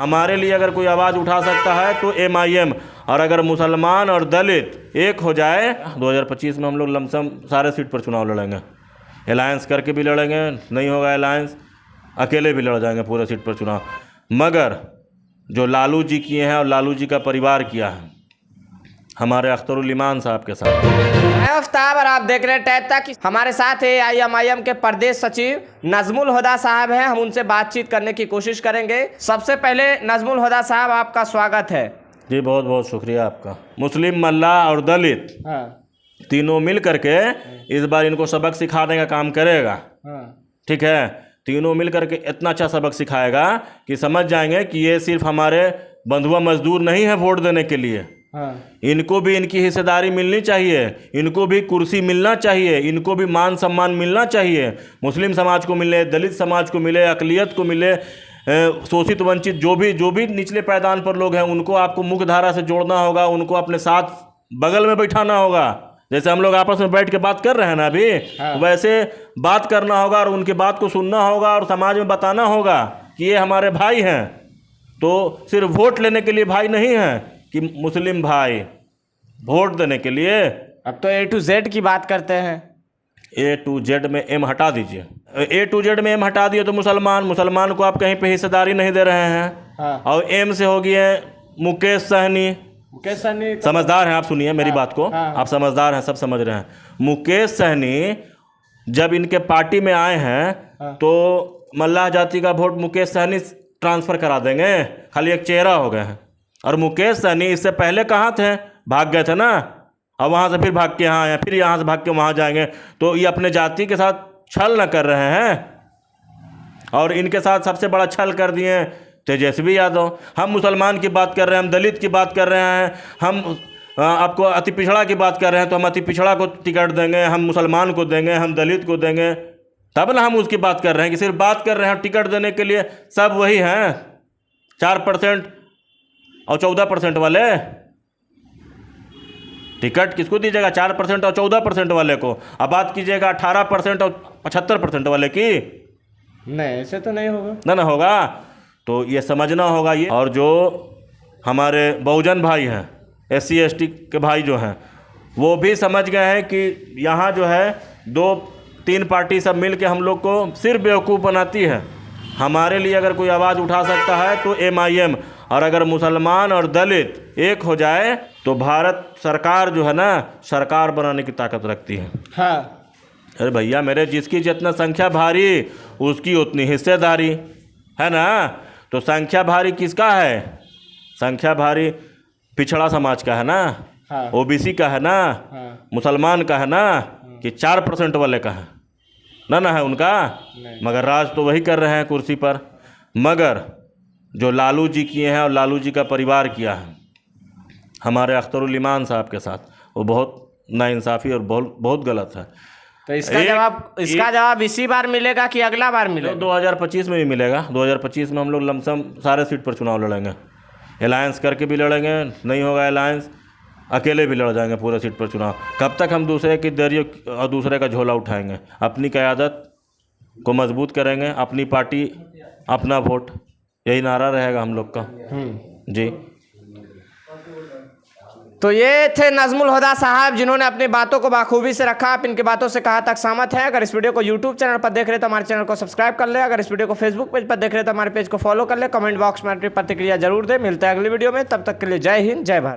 हमारे लिए अगर कोई आवाज़ उठा सकता है तो MIM, और अगर मुसलमान और दलित एक हो जाए 2025 में हम लोग लमसम सारे सीट पर चुनाव लड़ेंगे। अलायंस करके भी लड़ेंगे, नहीं होगा अलायंस अकेले भी लड़ जाएंगे पूरे सीट पर चुनाव। मगर जो लालू जी किए हैं और लालू जी का परिवार किया है हमारे अख्तरुल ईमान साहब के साथ। मैं आफ्ताब और आप देख रहे हैं टैब तक। हमारे साथ है IMIM के प्रदेश सचिव नजमुल हुदा साहब हैं। हम उनसे बातचीत करने की कोशिश करेंगे। सबसे पहले नजमुल हुदा साहब, आपका स्वागत है। जी बहुत बहुत शुक्रिया आपका। मुस्लिम, मल्लाह और दलित तीनों मिल करके इस बार इनको सबक सिखाने का काम करेगा। ठीक है, तीनों मिल करके इतना अच्छा सबक सिखाएगा कि समझ जाएंगे कि ये सिर्फ हमारे बंधुआ मजदूर नहीं है वोट देने के लिए। इनको भी इनकी हिस्सेदारी मिलनी चाहिए, इनको भी कुर्सी मिलना चाहिए, इनको भी मान सम्मान मिलना चाहिए। मुस्लिम समाज को मिले, दलित समाज को मिले, अकलियत को मिले, शोषित वंचित जो भी निचले पायदान पर लोग हैं उनको आपको मुख्य धारा से जोड़ना होगा, उनको अपने साथ बगल में बैठाना होगा। जैसे हम लोग आपस में बैठ के बात कर रहे हैं ना अभी, वैसे बात करना होगा और उनकी बात को सुनना होगा और समाज में बताना होगा कि ये हमारे भाई हैं। तो सिर्फ वोट लेने के लिए भाई नहीं हैं कि मुस्लिम भाई, वोट देने के लिए। अब तो A to Z की बात करते हैं। A to Z में M हटा दीजिए। A to Z में M हटा दिए तो मुसलमान को आप कहीं पे हिस्सेदारी नहीं दे रहे हैं। और M से हो गए मुकेश सहनी। समझदार हैं आप, सुनिए मेरी बात को। आप समझदार हैं, सब समझ रहे हैं। मुकेश सहनी जब इनके पार्टी में आए हैं तो मल्लाह जाति का वोट मुकेश सहनी ट्रांसफ़र करा देंगे, खाली एक चेहरा हो गए हैं। और मुकेश सहनी इससे पहले कहाँ थे, भाग गए थे ना, और वहाँ से फिर भाग के यहाँ आए, फिर यहाँ से भाग के वहाँ जाएंगे। तो ये अपने जाति के साथ छल न कर रहे हैं। और इनके साथ सबसे बड़ा छल कर दिए तेजस्वी यादव। हम मुसलमान की बात कर रहे हैं, हम दलित की बात कर रहे हैं, हम आपको अति पिछड़ा की बात कर रहे हैं तो हम अति पिछड़ा को टिकट देंगे, हम मुसलमान को देंगे, हम दलित को देंगे, तब ना हम उसकी बात कर रहे हैं कि सिर्फ बात कर रहे हैं। टिकट देने के लिए सब वही हैं, 4% और 14% वाले। टिकट किसको दीजिएगा, 4% और 14% वाले को। अब बात कीजिएगा 18% और 75% वाले की। नहीं, ऐसे तो नहीं होगा ना होगा। तो ये समझना होगा ये। और जो हमारे बहुजन भाई हैं, SC ST के भाई जो हैं, वो भी समझ गए हैं कि यहाँ जो है 2-3 पार्टी सब मिल के हम लोग को सिर्फ बेवकूफ़ बनाती है। हमारे लिए अगर कोई आवाज़ उठा सकता है तो MIM, और अगर मुसलमान और दलित एक हो जाए तो भारत सरकार जो है ना, सरकार बनाने की ताकत रखती है। अरे भैया मेरे, जिसकी जितना संख्या भारी उसकी उतनी हिस्सेदारी है ना। तो संख्या भारी किसका है, संख्या भारी पिछड़ा समाज का है ना, OBC का है ना, मुसलमान का है ना, कि 4% वाले का है ना है उनका। मगर राज तो वही कर रहे हैं कुर्सी पर। मगर जो लालू जी किए हैं और लालू जी का परिवार किया है हमारे अख्तरुल ईमान साहब के साथ, वो बहुत नाइंसाफ़ी और बहुत गलत है। तो इसका जवाब इसी बार मिलेगा कि अगला बार मिलेगा? 2025 में भी मिलेगा। 2025 में हम लोग लमसम सारे सीट पर चुनाव लड़ेंगे। अलायंस करके भी लड़ेंगे, नहीं होगा अलायंस अकेले भी लड़ जाएंगे पूरे सीट पर चुनाव। कब तक हम दूसरे की दरियों और दूसरे का झोला उठाएंगे? अपनी क़यादत को मजबूत करेंगे, अपनी पार्टी अपना वोट, यही नारा रहेगा हम लोग का। जी। तो ये थे नजमुल हुदा साहब, जिन्होंने अपनी बातों को बाखूबी से रखा। आप इनकी बातों से कहाँ तक सहमत हैं? अगर इस वीडियो को YouTube चैनल पर देख रहे हैं तो हमारे चैनल को सब्सक्राइब कर ले। अगर इस वीडियो को Facebook पेज पर देख रहे हैं तो हमारे पेज को फॉलो कर ले। कमेंट बॉक्स में अपनी प्रतिक्रिया जरूर दें। मिलते हैं अगली वीडियो में, तब तक के लिए जय हिंद, जय भारत।